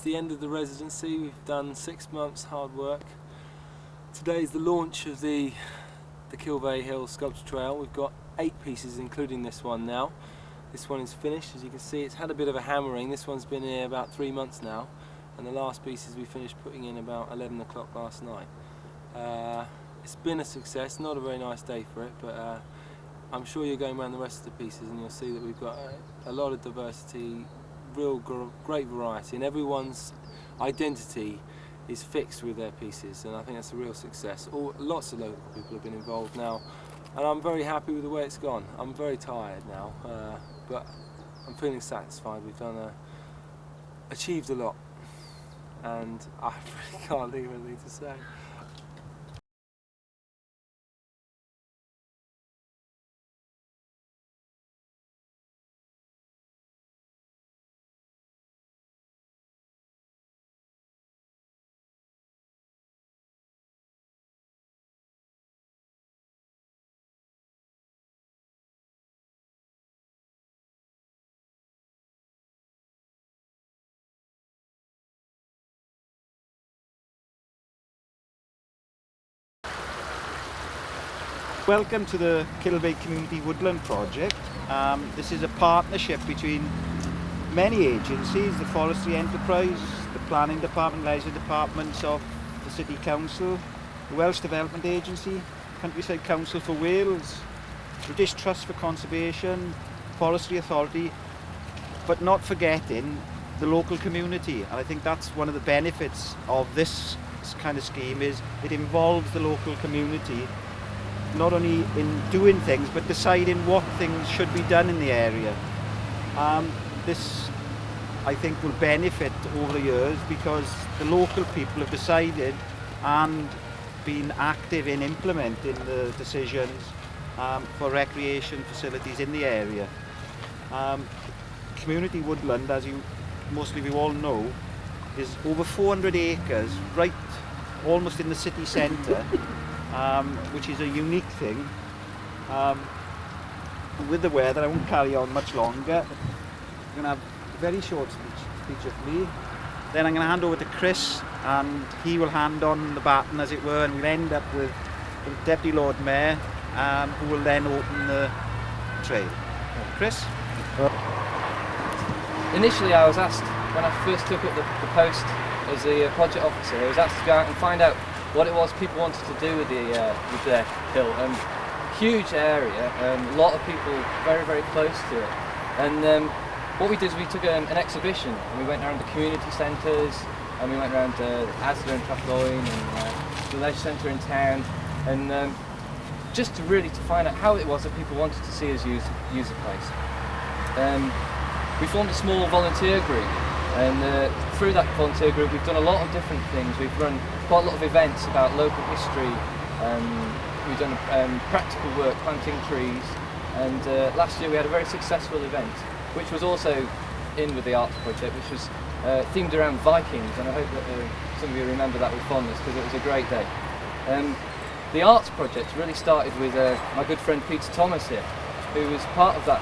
the end of the residency. We've done 6 months hard work. Today's the launch of the Kilvey Hill Sculpture Trail. We've got 8 pieces including this one now. This one is finished, as you can see. It's had a bit of a hammering. This one's been here about 3 months now, and the last pieces we finished putting in about 11 o'clock last night. It's been a success, not a very nice day for it, but I'm sure you're going around the rest of the pieces and you'll see that we've got a lot of diversity, real great variety, and everyone's identity is fixed with their pieces, and I think that's a real success. Lots of local people have been involved now, and I'm very happy with the way it's gone. I'm very tired now, but I'm feeling satisfied. We've achieved a lot, and I really can't think of anything to say. Welcome to the Kilvey Community Woodland project. This is a partnership between many agencies, the Forestry Enterprise, the Planning Department, Leisure Departments of the City Council, the Welsh Development Agency, Countryside Council for Wales, British Trust for Conservation, Forestry Authority, but not forgetting the local community. And I think that's one of the benefits of this kind of scheme, is it involves the local community not only in doing things but deciding what things should be done in the area. This, I think, will benefit over the years because the local people have decided and been active in implementing the decisions for recreation facilities in the area. Community Woodland, as mostly we all know, is over 400 acres, right almost in the city centre. Which is a unique thing. With the weather, I won't carry on much longer. I'm going to have a very short speech of me. Then I'm going to hand over to Chris, and he will hand on the baton, as it were, and we'll end up with the Deputy Lord Mayor, who will then open the trail. Chris? Initially, I was asked, when I first took up the post as the project officer, I was asked to go out and find out what it was people wanted to do with their hill. Huge area, a lot of people very, very close to it. And what we did is we took an exhibition, and we went around the community centres, and we went around Asda and Traployne and the leisure centre in town, and just to find out how it was that people wanted to see us use the place. We formed a small volunteer group, and through that volunteer group we've done a lot of different things. We've run quite a lot of events about local history, we've done practical work, planting trees, and last year we had a very successful event which was also in with the arts project, which was themed around Vikings, and I hope that some of you remember that with fondness because it was a great day. The arts project really started with my good friend Peter Thomas here, who was part of that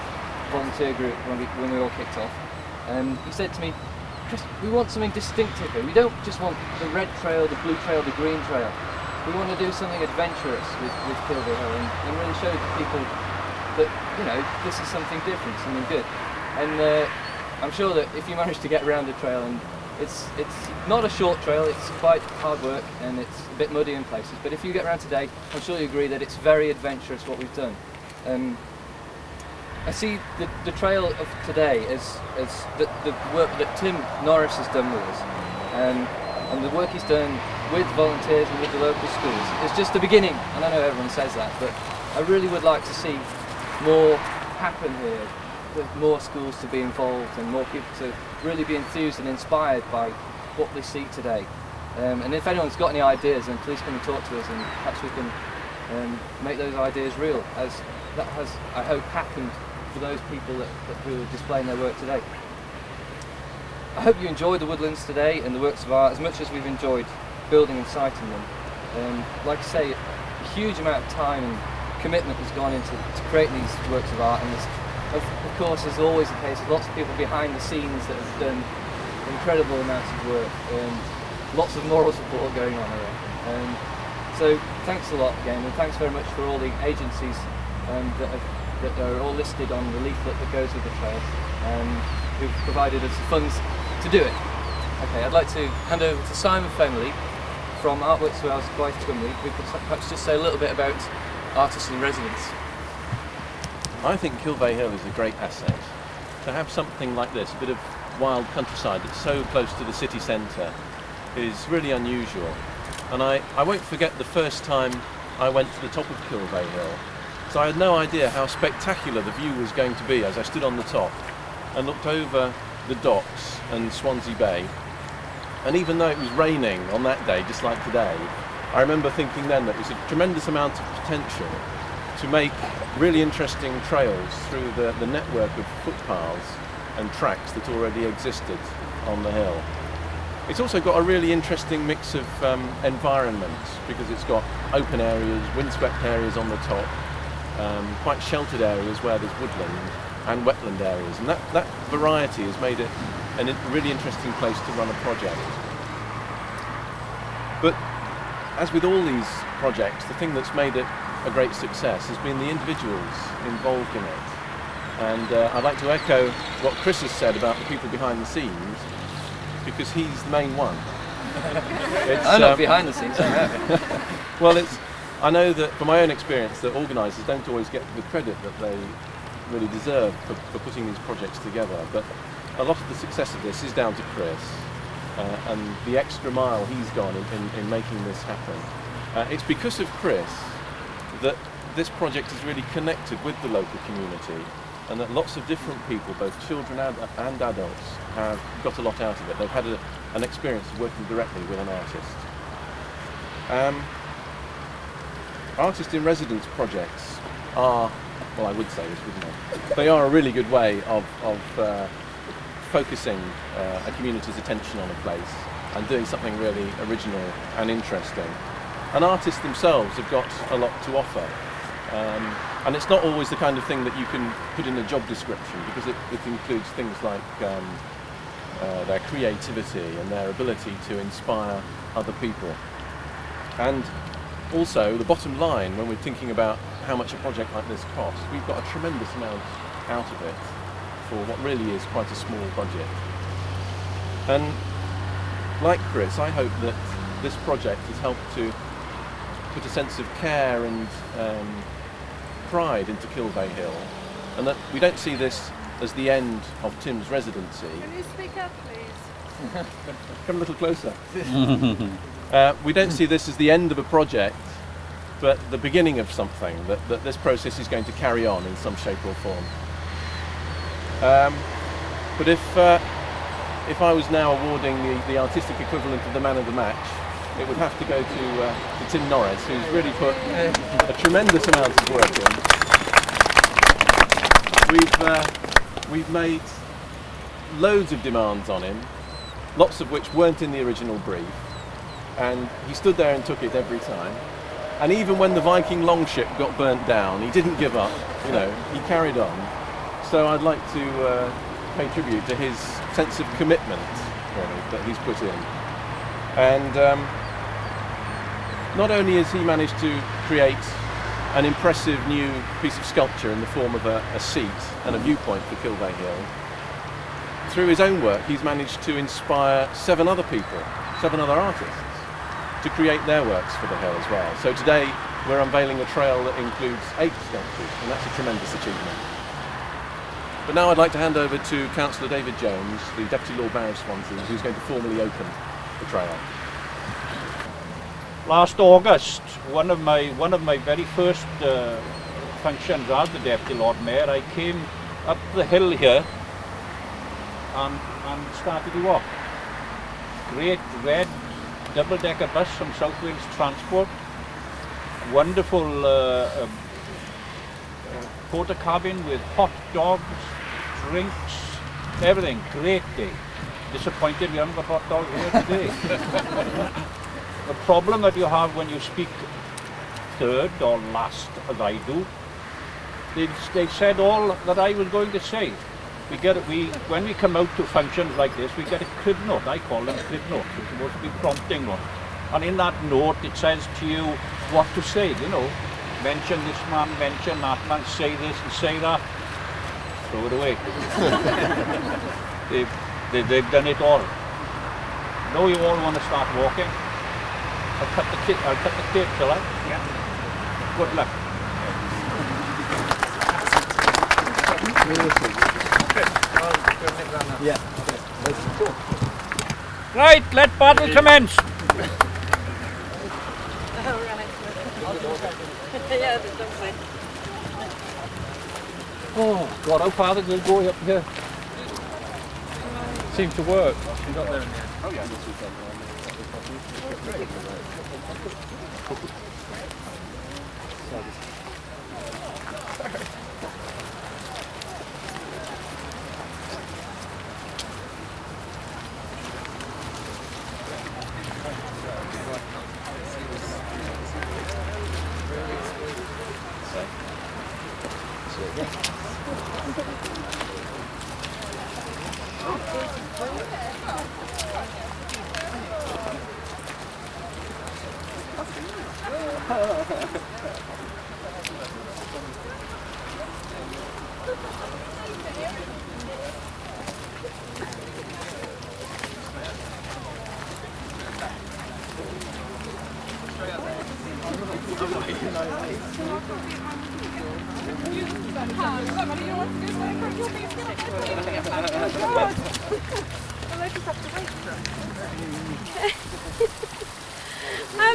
volunteer group when we all kicked off. He said to me, "Chris, we want something distinctive here. We don't just want the red trail, the blue trail, the green trail. We want to do something adventurous with Kilvey Hill and really show people that, you know, this is something different, something good." And I'm sure that if you manage to get around the trail, and it's not a short trail, it's quite hard work and it's a bit muddy in places, but if you get around today, I'm sure you agree that it's very adventurous what we've done. I see the trail of today as the work that Tim Norris has done with us, and the work he's done with volunteers and with the local schools. It's just the beginning, and I know everyone says that, but I really would like to see more happen here, with more schools to be involved and more people to really be enthused and inspired by what they see today. And if anyone's got any ideas, then please come and talk to us, and perhaps we can make those ideas real, as that has, I hope, happened for those people who are displaying their work today. I hope you enjoyed the woodlands today and the works of art as much as we've enjoyed building and siting them. Like I say, a huge amount of time and commitment has gone into creating these works of art, and of course, as always the case, there's lots of people behind the scenes that have done incredible amounts of work and lots of moral support going on around. So thanks a lot again, and thanks very much for all the agencies that are all listed on the leaflet that goes with the trails, who've provided us the funds to do it. Okay, I'd like to hand over to Simon Fenley from Artworks Wales Gwaith Cymru, who could perhaps just say a little bit about artists in residence. I think Kilvey Hill is a great asset. To have something like this, a bit of wild countryside that's so close to the city centre, is really unusual. And I won't forget the first time I went to the top of Kilvey Hill. So I had no idea how spectacular the view was going to be as I stood on the top and looked over the docks and Swansea Bay. And even though it was raining on that day, just like today, I remember thinking then that there was a tremendous amount of potential to make really interesting trails through the network of footpaths and tracks that already existed on the hill. It's also got a really interesting mix of environments, because it's got open areas, windswept areas on the top, quite sheltered areas where there's woodland, and wetland areas, and that variety has made it a really interesting place to run a project. But as with all these projects, the thing that's made it a great success has been the individuals involved in it. And I'd like to echo what Chris has said about the people behind the scenes, because he's the main one. I'm not behind the scenes, Well, I know that from my own experience that organisers don't always get the credit that they really deserve for putting these projects together, but a lot of the success of this is down to Chris and the extra mile he's gone in making this happen. It's because of Chris that this project is really connected with the local community, and that lots of different people, both children and adults, have got a lot out of it. They've had an experience of working directly with an artist. Artist in residence projects are, well, I would say this, wouldn't I? They are a really good way of focusing a community's attention on a place and doing something really original and interesting. And artists themselves have got a lot to offer. And it's not always the kind of thing that you can put in a job description, because it includes things like their creativity and their ability to inspire other people. And also, the bottom line, when we're thinking about how much a project like this costs, we've got a tremendous amount out of it for what really is quite a small budget. And like Chris, I hope that this project has helped to put a sense of care and pride into Kilvey Hill, and that we don't see this as the end of Tim's residency. Can you speak up, please? Come a little closer. We don't see this as the end of a project, but the beginning of something, that this process is going to carry on in some shape or form. But if I was now awarding the artistic equivalent of the man of the match, it would have to go to Tim Norris, who's really put a tremendous amount of work in. We've made loads of demands on him, lots of which weren't in the original brief, and he stood there and took it every time. And even when the Viking longship got burnt down, he didn't give up, he carried on. So I'd like to pay tribute to his sense of commitment, really, that he's put in. And not only has he managed to create an impressive new piece of sculpture in the form of a seat and a viewpoint for Kilvey Hill, through his own work he's managed to inspire 7 other people, 7 other artists, to create their works for the hill as well. So today we're unveiling a trail that includes 8 sculptures, and that's a tremendous achievement. But now I'd like to hand over to Councillor David Jones, the Deputy Lord Mayor of Swansea, who's going to formally open the trail. Last August, one of my very first functions as the Deputy Lord Mayor, I came up the hill here and started to walk. Great red double-decker bus from South Wales Transport, wonderful porter cabin with hot dogs, drinks, everything. Great day. Disappointed we haven't got hot dogs here today. The problem that you have when you speak third or last, as I do, they said all that I was going to say, when we come out to functions like this, we get a crib note. I call them crib notes. It's supposed to be prompting note. And in that note, it says to you what to say. You know, mention this man, mention that man, say this and say that. Throw it away. they've done it all. Now you all want to start walking. I'll cut the cake, shall I? Yeah. Good luck. Yeah. Right, let battle commence. Oh God, how far did it go up here? Seems to work. We got there in the end. Oh yeah, this weekend.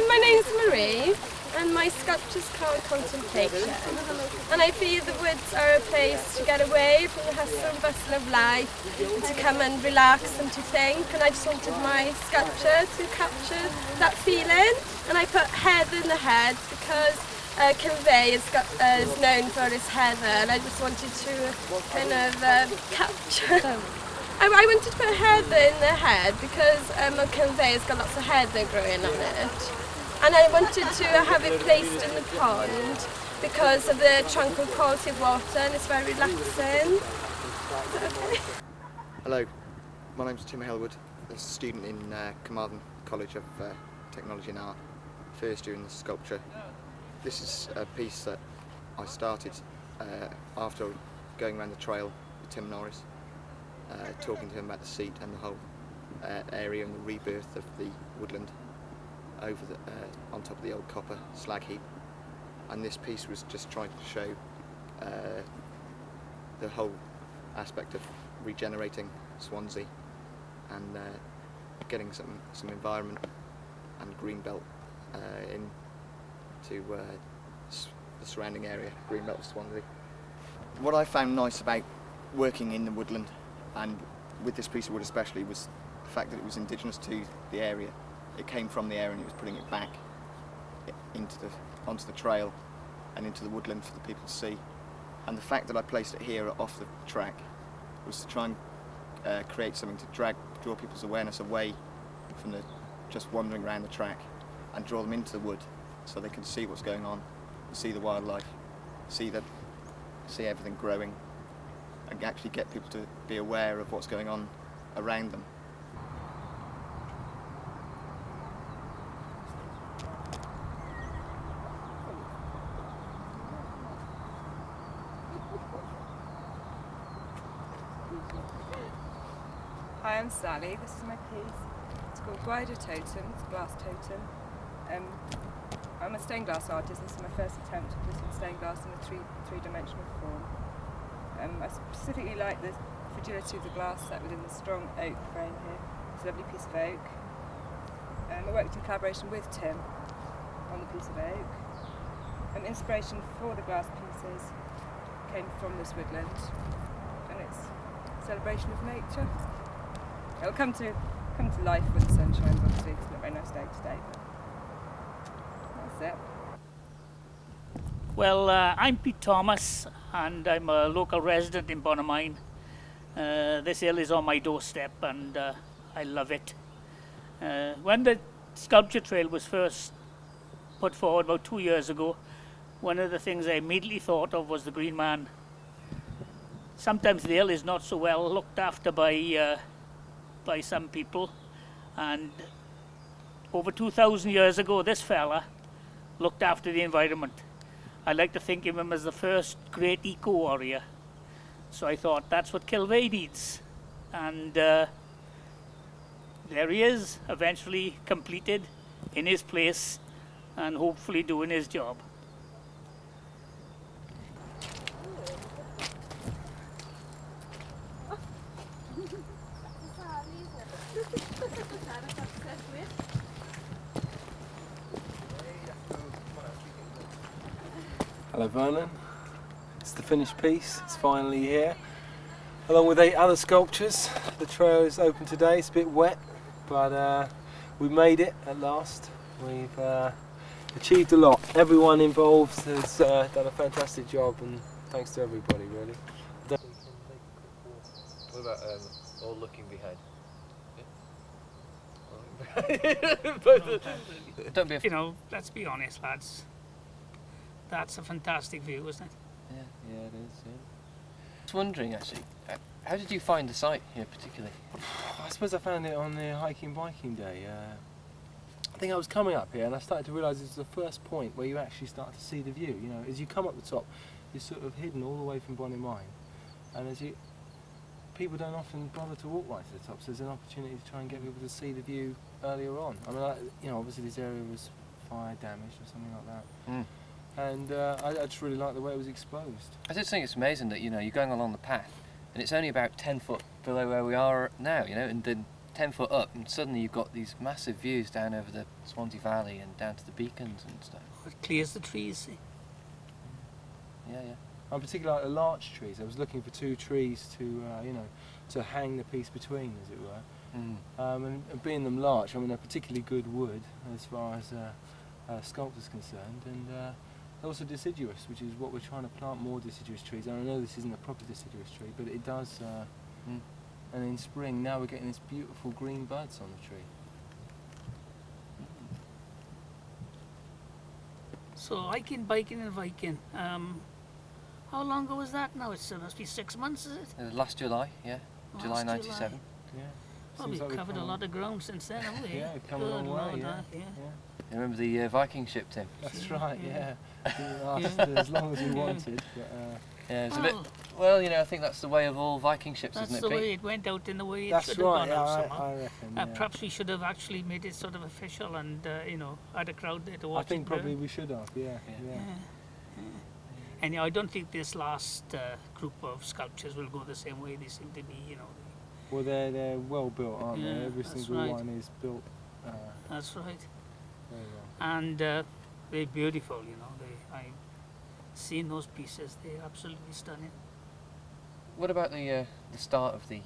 My name's Marie, and my sculpture's called Contemplation. And I feel the woods are a place to get away from the hustle and bustle of life, and to come and relax and to think. And I just wanted my sculpture to capture that feeling. And I put heather in the head because Kilvey is known for its heather, and I just wanted to kind of capture. I wanted to put heather in the head because Kilvey has got lots of heather growing on it. And I wanted to have it placed in the pond because of the tranquil quality of water, and it's very relaxing. Is that okay? Hello, my name's Tim Hwood, a student in Carmarthen College of Technology and Art, first year in the sculpture. This is a piece that I started after going around the trail with Tim Norris, talking to him about the seat and the whole area and the rebirth of the woodland over the, on top of the old copper slag heap. And this piece was just trying to show the whole aspect of regenerating Swansea and getting some environment and green belt into the surrounding area, green belt of Swansea. What I found nice about working in the woodland, and with this piece of wood especially, was the fact that it was indigenous to the area. It came from the area and it was putting it back onto the trail and into the woodland for the people to see. And the fact that I placed it here off the track was to try and create something to draw people's awareness away from just wandering around the track and draw them into the wood so they can see what's going on, see the wildlife, see everything growing, and actually get people to be aware of what's going on around them. Hi, I'm Sally. This is my piece. It's called Brier Totem. It's a glass totem. I'm a stained glass artist. This is my first attempt at putting stained glass in a three-dimensional form. I specifically like the fragility of the glass set within the strong oak frame here. It's a lovely piece of oak. I worked in collaboration with Tim on the piece of oak. Inspiration for the glass pieces came from this woodland, and it's a celebration of nature. It'll come to life when the sun shines, obviously. It's not a very nice day today, but that's it. Well, I'm Pete Thomas, and I'm a local resident in Bonamine. This hill is on my doorstep, and I love it. When the sculpture trail was first put forward about 2 years ago, one of the things I immediately thought of was the Green Man. sometimes the hill is not so well looked after by some people, and over 2,000 years ago this fella looked after the environment. I like to think of him as the first great eco-warrior. So I thought that's what Kilvey needs. And there he is, eventually completed in his place and hopefully doing his job. Hello Vernon, it's the finished piece, it's finally here. Along with 8 other sculptures. The trail is open today, it's a bit wet, but we made it at last. We've achieved a lot. Everyone involved has done a fantastic job, and thanks to everybody really. What about all looking behind? Don't be You know, let's be honest, lads. That's a fantastic view, isn't it? Yeah, it is. Yeah. I was wondering actually, how did you find the site here particularly? I suppose I found it on the hiking biking day. I think I was coming up here and I started to realise it's the first point where you actually start to see the view. You know, as you come up the top, you're sort of hidden all the way from Bonnie-Mine, and people don't often bother to walk right to the top, so there's an opportunity to try and get people to see the view earlier on. I mean, you know, obviously this area was fire damaged or something like that. Mm. And I just really like the way it was exposed. I just think it's amazing that, you know, you're going along the path and it's only about 10 foot below where we are now, you know, and then 10 foot up and suddenly you've got these massive views down over the Swansea Valley and down to the beacons and stuff. It clears the trees, see? Yeah. I particularly like the larch trees. I was looking for 2 trees to, you know, to hang the piece between, as it were. Mm. And being them larch, I mean, they're particularly good wood as far as sculpture's concerned, and also deciduous, which is what we're trying to plant more deciduous trees. And I know this isn't a proper deciduous tree, but it does. And in spring, now we're getting this beautiful green buds on the tree. So hiking, biking and Viking. How long ago was that now? It must be 6 months, is it? Last July, yeah. Last July 97. Yeah. Well, we've Seems like covered a lot of ground since then, haven't we? Yeah, we've come a long Good way, Lord, yeah. yeah. You remember the Viking ship, Tim? That's right, Yeah. yeah. Didn't last as long as we wanted, but Yeah, it's a bit. Well, you know, I think that's the way of all Viking ships, That's isn't the it, Pete? way it went out in the way it that's should have right. gone out Yeah, somehow. I reckon. Yeah. Perhaps we should have actually made it sort of official and, you know, had a crowd there to watch I think it burn. probably we should have. Yeah. And I don't think this last group of sculptures will go the same way. They seem to be, you know. Well, they're well built, aren't Yeah, they? Every that's single right. one is built That's right. very well. And they're beautiful, you know. I've seen those pieces. They're absolutely stunning. What about the start of the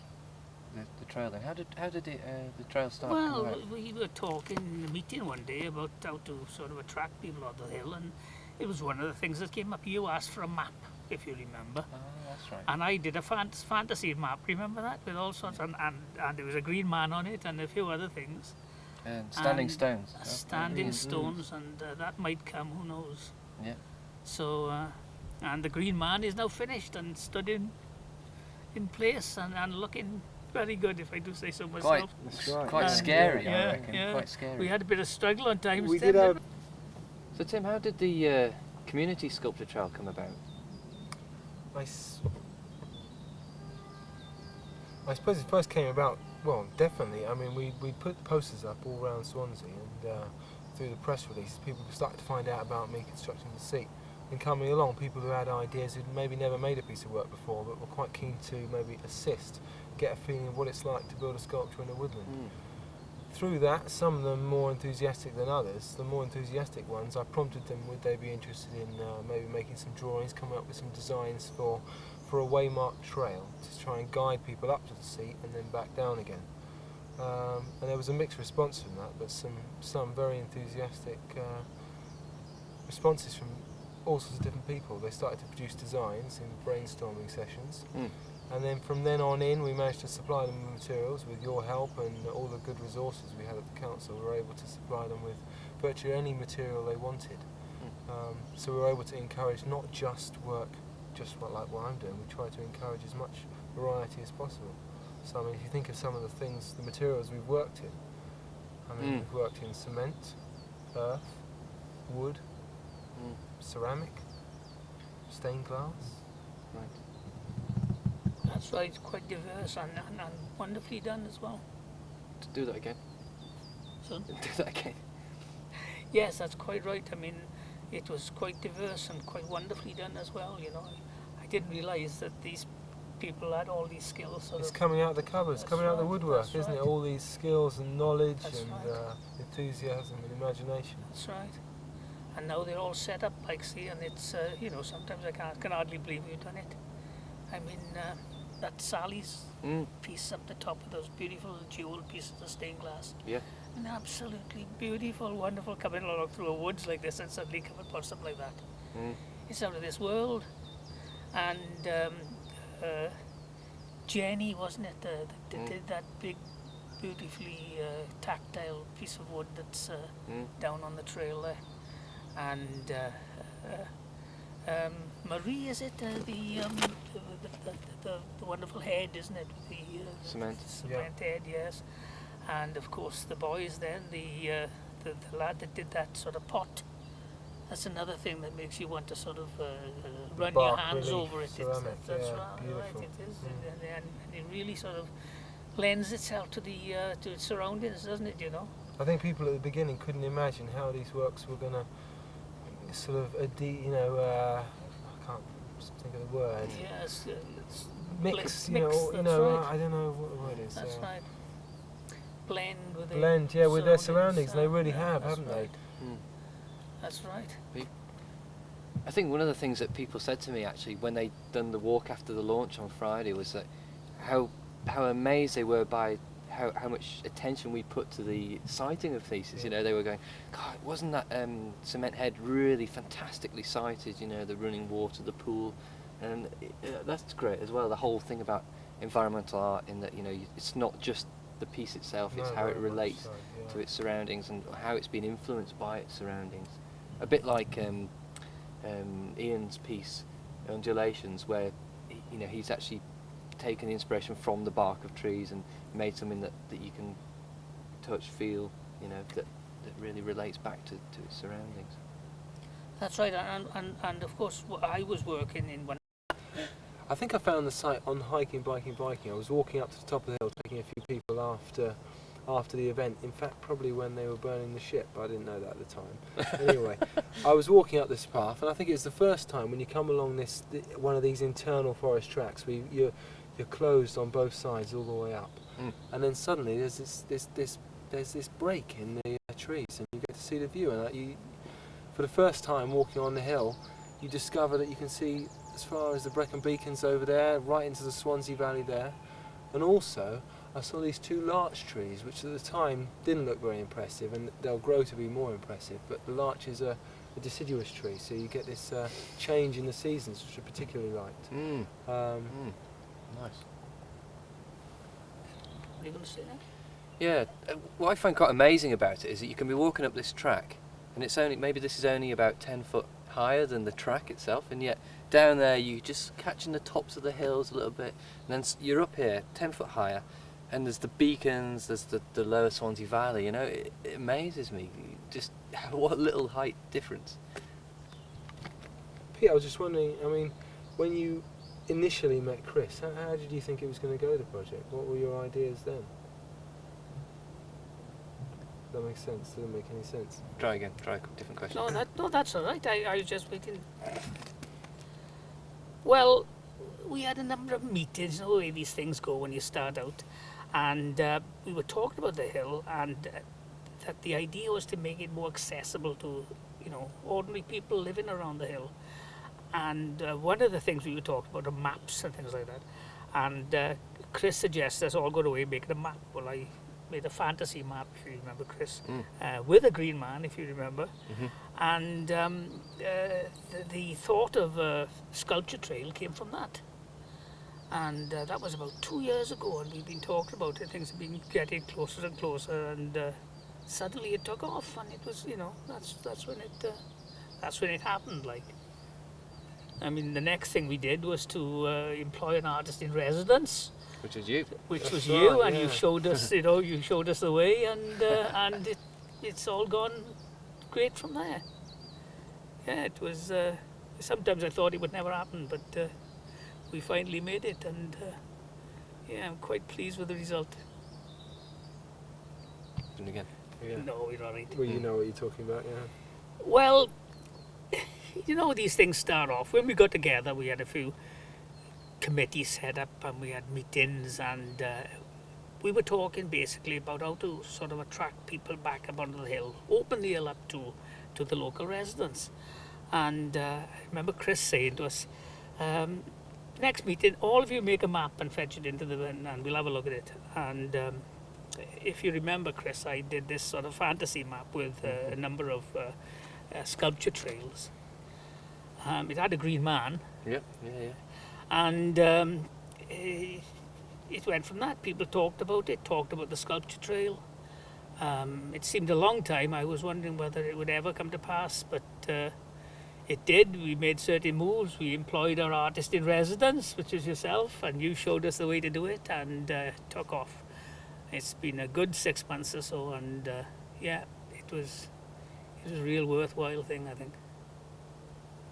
trail then? How did the trail start? come Well, about? we were talking in a meeting one day about how to sort of attract people on the hill, and it was one of the things that came up. You asked for a map, if you remember. Oh, that's right. And I did a fantasy map, remember that? With all sorts, and there was a green man on it and a few other things. And standing And stones. Oh, Standing Mm, stones, and that might come, who knows. Yeah. So, and the green man is now finished and stood in place and looking very good, if I do say so myself. That's right. Quite And, scary, I yeah, reckon. yeah. Quite scary. We had a bit of struggle on times. We then, did have. So Tim, how did the community sculpture trail come about? I suppose it first came about, well, definitely. I mean, we put posters up all around Swansea, and through the press releases, people started to find out about me constructing the seat. And coming along, people who had ideas who'd maybe never made a piece of work before, but were quite keen to maybe assist, get a feeling of what it's like to build a sculpture in a woodland. Through that, some of them more enthusiastic than others. The more enthusiastic ones, I prompted them, would they be interested in maybe making some drawings, coming up with some designs for a waymarked trail to try and guide people up to the seat and then back down again. And there was a mixed response from that, but some very enthusiastic responses from all sorts of different people. They started to produce designs in brainstorming sessions. And then from then on in, we managed to supply them with materials with your help and all the good resources we had at the council. We were able to supply them with virtually any material they wanted. So we were able to encourage not just work just like what I'm doing, we try to encourage as much variety as possible. So I mean, if you think of some of the things, the materials we've worked in, I mean, we've worked in cement, earth, wood, ceramic, stained glass. Right. That's right, quite diverse and wonderfully done as well. Do that again. So, Do that again. yes, that's quite right. I mean, it was quite diverse and quite wonderfully done as well, you know. I didn't realise that these people had all these skills. It's coming out of the cupboards, coming out of the woodwork, isn't it? All these skills and knowledge and enthusiasm and imagination. That's right. And now they're all set up, like, see, and it's, you know, sometimes I can hardly believe we've done it. I mean, that Sally's piece up the top of those beautiful jewelled pieces of stained glass. Yeah. And absolutely beautiful, wonderful, coming along through the woods like this and suddenly come upon something like that. It's out of this world. And Jenny, wasn't it, that did that big, beautifully tactile piece of wood that's down on the trail there. And Marie, is it the wonderful head, isn't it? With the Cement. cement head, yes. And of course the boys then, the lad that did that sort of pot. That's another thing that makes you want to sort of run your hands over it. Ceramic, That's yeah, right, beautiful. it is. And it really sort of lends itself to the to its surroundings, doesn't it, you know? I think people at the beginning couldn't imagine how these works were going to sort of, you know, I can't think of the word. Yes, it's Mix, mix, you know, right. I don't know what the word is. That's right. Blend with With their surroundings, and they really have, haven't right. they? That's right. I think one of the things that people said to me actually when they done the walk after the launch on Friday was that how amazed they were by how much attention we put to the sighting of pieces. You know, they were going, God, wasn't that cement head really fantastically sighted? You know, the running water, the pool, and that's great as well. The whole thing about environmental art in that, you know, it's not just the piece itself, it's how it relates to its surroundings and how it's been influenced by its surroundings. A bit like Ian's piece, Undulations, where you know he's actually taken the inspiration from the bark of trees and made something that you can touch, feel, you know, that really relates back to its surroundings. That's right, and of course I was working in one. I think I found the site on hiking, biking. I was walking up to the top of the hill, taking a few people after the event. In fact, probably when they were burning the ship, but I didn't know that at the time. Anyway, I was walking up this path, and I think it's the first time when you come along one of these internal forest tracks where you're closed on both sides all the way up, and then suddenly there's this break in the trees, and you get to see the view. And for the first time walking on the hill, you discover that you can see as far as the Brecon Beacons over there, right into the Swansea Valley there. And also, I saw these two larch trees, which at the time didn't look very impressive, and they'll grow to be more impressive. But the larch is a deciduous tree, so you get this change in the seasons, which I particularly liked. Nice. Are you going to say that? Yeah, what I find quite amazing about it is that you can be walking up this track, and it's only, maybe this is only about 10 foot higher than the track itself, and yet down there you just catching the tops of the hills a little bit, and then you're up here 10 foot higher, and there's the beacons, there's the lower Swansea Valley. You know, it amazes me just what little height difference. Pete, I was just wondering, I mean, when you initially met Chris, how did you think it was going to go, the project? What were your ideas then? That makes sense. Doesn't make any sense. Try again. Try a different question. No, that's all right. I was just waiting. Well, we had a number of meetings, you know the way these things go when you start out, and we were talking about the hill, and that the idea was to make it more accessible to, you know, ordinary people living around the hill. And one of the things we were talking about are maps and things like that. And Chris suggested us all go away and make a map. Well, I made a fantasy map, if you remember, Chris, with a green man, if you remember. And the thought of a sculpture trail came from that. And that was about 2 years ago, and we've been talking about it. Things have been getting closer and closer, and suddenly it took off, and it was, you know, that's when it happened, like. I mean, the next thing we did was to employ an artist in residence, Which is you. which was right, you, and yeah. you showed us, you showed us the way, and it's all gone great from there. Yeah, it was. Sometimes I thought it would never happen, but we finally made it, and yeah, I'm quite pleased with the result. And again. Yeah. No, you're all right. Well, you know what you're talking about, yeah. Well, you know, these things start off. When we got together, we had a few committees set up, and we had meetings, and we were talking basically about how to sort of attract people back up onto the hill, open the hill up to the local residents. And I remember Chris saying to us, next meeting, all of you make a map and fetch it into the bin, and we'll have a look at it. And if you remember, Chris, I did this sort of fantasy map with a number of sculpture trails. It had a green man, Yep. Yeah. and it went from that. People talked about the sculpture trail. It seemed a long time. I was wondering whether it would ever come to pass, but it did. We made certain moves. We employed our artist in residence, which is yourself, and you showed us the way to do it, and took off. It's been a good 6 months or so, and yeah, it was a real worthwhile thing, I think.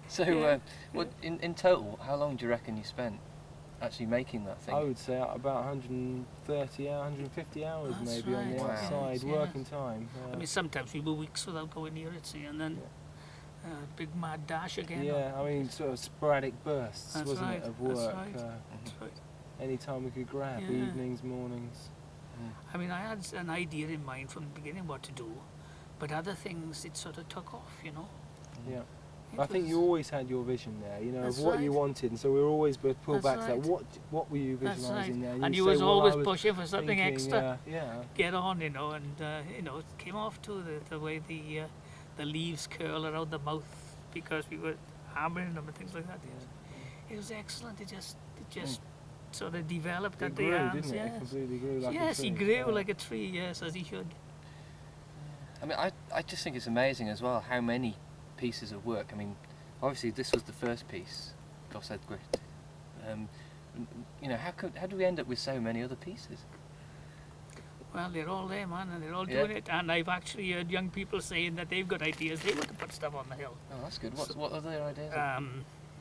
So, Yeah. what in total, how long do you reckon you spent actually making that thing? I would say about 130 hours, 150 hours That's maybe on the right. Wow. outside, Yeah. working time. I mean, sometimes we were weeks without going near it, see, and then big mad dash again. yeah, I mean, sort of sporadic bursts, That's wasn't right, it, of that's work. right. That's right. Any time we could grab, Yeah. evenings, mornings. I mean, I had an idea in mind from the beginning what to do, but other things it sort of took off, you know. Yeah. It I think was- you always had your vision there, you know, That's of what you right. wanted, and so we were always both pulled That's back to that. right. What were you That's visualising right. there? And you'd you say, was "Well, I always was pushing for something thinking, extra. yeah. Get on, you know, and you know, it came off to the way the leaves curl around the mouth because we were hammering them and things like that. It was excellent. It just sort of developed It at the grew, arms. didn't it? It Yes. completely grew like a Yes, he tree. grew Yeah. like a tree. Yes, as he should. I mean, I just think it's amazing as well how many pieces of work. I mean, obviously this was the first piece, Gossed Grit. You know, how do we end up with so many other pieces? Well, they're all there, man, and they're all Yeah. doing it. And I've actually heard young people saying that they've got ideas. They want to put stuff on the hill. Oh, that's good. What are their ideas?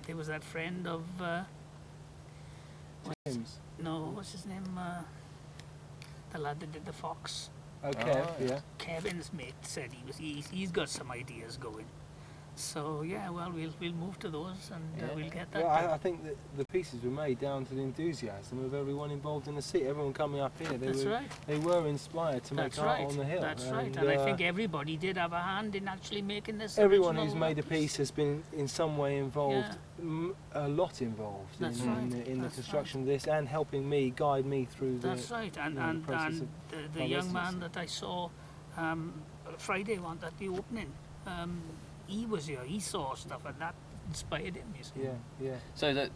There was that friend of Tim's. what's his name? The lad that did the fox. Okay, Oh, yeah. Kevin's mate said he's got some ideas going. So yeah, well we'll move to those and Yeah. we'll get that. Well, done. I think that the pieces were made down to the enthusiasm of everyone involved in the seat. Everyone coming up here, That's right. they were inspired to make That's art right. on the hill. That's right. And, And I think everybody did have a hand in actually making this. everyone original who's made a piece has been in some way involved, a lot involved That's in, right. in the That's construction of this and helping me, guide me through That's right. And you know, the process and of the young man publicity. that I saw Friday one at the opening, he was here. He saw stuff and that inspired him. You see. Yeah. So that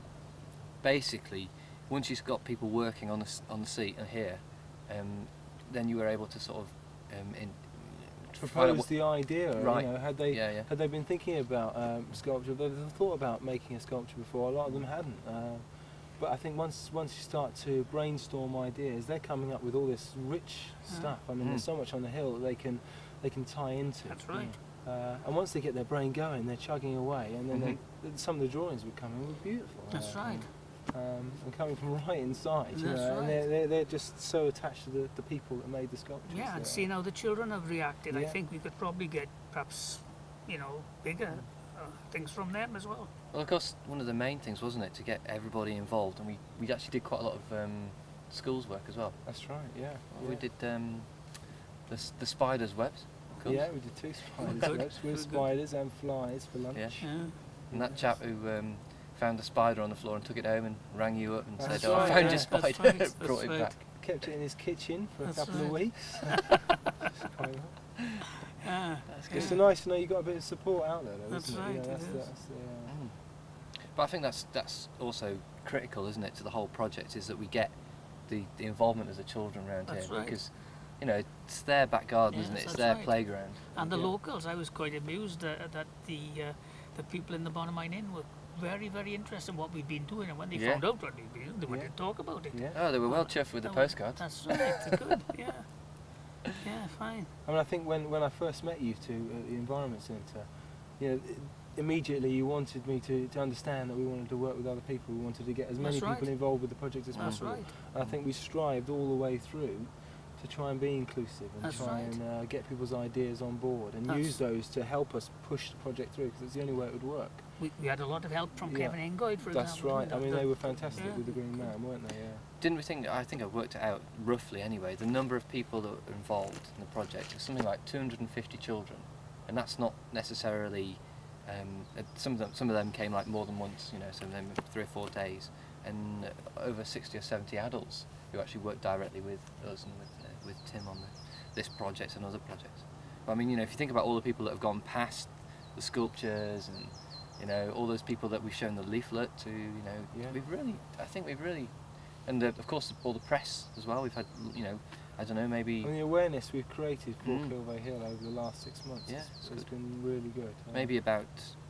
basically, once you've got people working on the seat and here, then you were able to sort of Propose the idea. Right. You know, had they Yeah. had they been thinking about sculpture, they'd thought about making a sculpture before. A lot of them hadn't. But I think once you start to brainstorm ideas, they're coming up with all this rich stuff. I mean, there's so much on the hill that they can tie into. That's right. And once they get their brain going, they're chugging away, and then some of the drawings would come in were beautiful. That's right. And coming from right inside, you That's know, right. and they're just so attached to the people that made the sculptures. Yeah, and seeing how the children have reacted, I Yeah. think we could probably get perhaps, bigger things from them as well. Well, of course, one of the main things, wasn't it, to get everybody involved, and we actually did quite a lot of schools work as well. That's right. Yeah. Well, we did the spiders' webs. Of course. Yeah, we did 2 spiders Good. webs with Good. spiders and flies for lunch. Yeah. Yeah. And that chap who found a spider on the floor and took it home and rang you up and That's said, "Oh, I right, found yeah. your That's spider," right, that's brought it right. back. Kept it in his kitchen for That's a couple of right. weeks. Ah, It's nice to know you got a bit of support out there, though, That's isn't right, it? You know, it that's is. But I think that's also critical, isn't it, to the whole project, is that we get the involvement of the children around That's here right. because, it's their back garden, isn't it? Yes, It's that's their right. playground. And the Yeah. locals, I was quite amused that the people in the Bonamine Inn were very, very interested in what we've been doing, and when they Yeah. found out what we'd been doing, they wanted to talk about it. Yeah. Oh, they were well chuffed with the postcards. That's right, it's good, yeah. Yeah, fine. I mean, I think when I first met you two at the Environment Centre, you know, immediately you wanted me to understand that we wanted to work with other people. We wanted to get as many That's right. people involved with the project as That's possible. right. And I think we strived all the way through to try and be inclusive and That's try right. and get people's ideas on board and That's- use those to help us push the project through, because it's the only way it would work. We had a lot of help from Yeah. Kevin Engoyd, for That's example. right. I mean, they were fantastic Yeah. with the Green Man, weren't they? Yeah. Didn't we think, I think I worked it out roughly anyway, the number of people that were involved in the project was something like 250 children. And that's not necessarily, some of them came like more than once, you know, some of them 3 or 4 days. And over 60 or 70 adults who actually worked directly with us and with Tim on this project and other projects. But I mean, you know, if you think about all the people that have gone past the sculptures and, you know, all those people that we've shown the leaflet to, you know, Yeah. I think we've really, and of course all the press as well, we've had, you know, I don't know, maybe And the awareness we've created for Mm. Kilvey Hill over the last 6 months Yeah, has it's has good. been really good. maybe about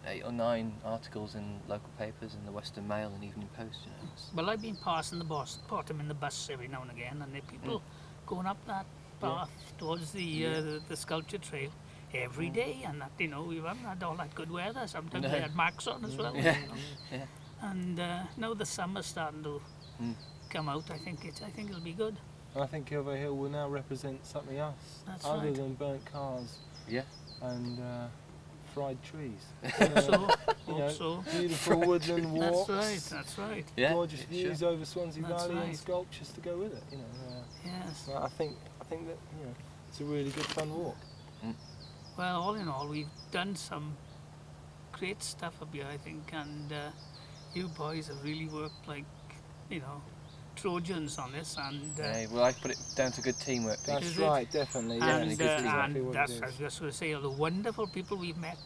8 or 9 articles in local papers, in the Western Mail and Evening Post, you know. Well, I've been passing the bottom in the bus every now and again, and there are people going up that path towards the sculpture trail every day, and that, you know, we haven't had all that good weather. Sometimes No. we had Max on as well. Yeah. You know. Yeah. And now the summer's starting to come out. I think it'll be good. And I think Kilvey Hill will now represent something else, That's other right. than burnt cars Yeah. and fried trees. So, You know, so. beautiful woodland walks, That's right. Yeah. gorgeous sure. views over Swansea That's Valley and right. sculptures to go with it. You know, Yes. I think that, you know, it's a really good fun walk. Well, all in all, we've done some great stuff up here, I think, and you boys have really worked like, you know, Trojans on this, and Yeah, well, I put it down to good teamwork. That's Is it? right, definitely. Yeah, and, it's exactly and what that's, it I is. was just going to say, all the wonderful people we've met,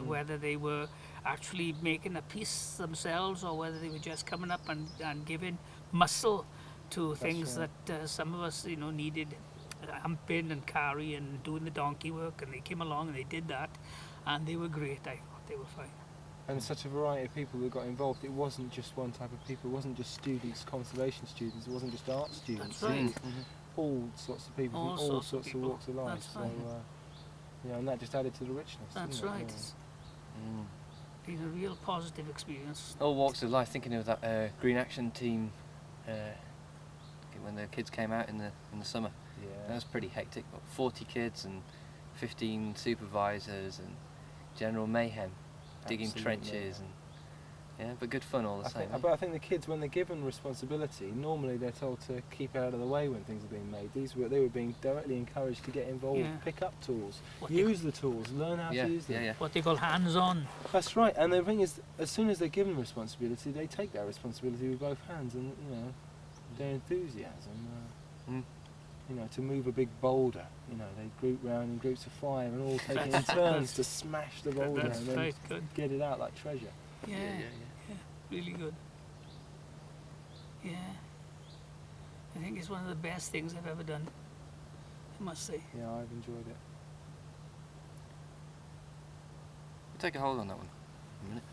whether they were actually making a piece themselves or whether they were just coming up and giving muscle to things right. that some of us, you know, needed humping and carrying and doing the donkey work, and they came along and they did that, and they were great. I thought they were fine. And such a variety of people that got involved. It wasn't just one type of people. It wasn't just students, conservation students. It wasn't just art students. That's right. It was all sorts of people All from all sorts of sorts of people. walks of life. That's So, right. you know, and that just added to the richness. That's didn't it? right. Yeah. It's been a real positive experience. All walks of life. Thinking of that Green Action team when the kids came out in the summer. That Yeah. was pretty hectic. What, 40 kids and 15 supervisors and general mayhem, digging Absolutely. trenches and but good fun all the same. But I think the kids, when they're given responsibility, normally they're told to keep out of the way when things are being made. They were being directly encouraged to get involved, Yeah. pick up tools, What they use the tools, learn how yeah, to use them. yeah, yeah. What they call hands-on. That's right. And the thing is, as soon as they're given responsibility, they take that responsibility with both hands, and you know, their enthusiasm. You know, to move a big boulder, you know, they group round in groups of 5 and all take it in turns to smash the boulder That's and then right, good. get it out like treasure. Yeah, really good. Yeah. I think it's one of the best things I've ever done, I must say. Yeah, I've enjoyed it. Take a hold on that one. A minute.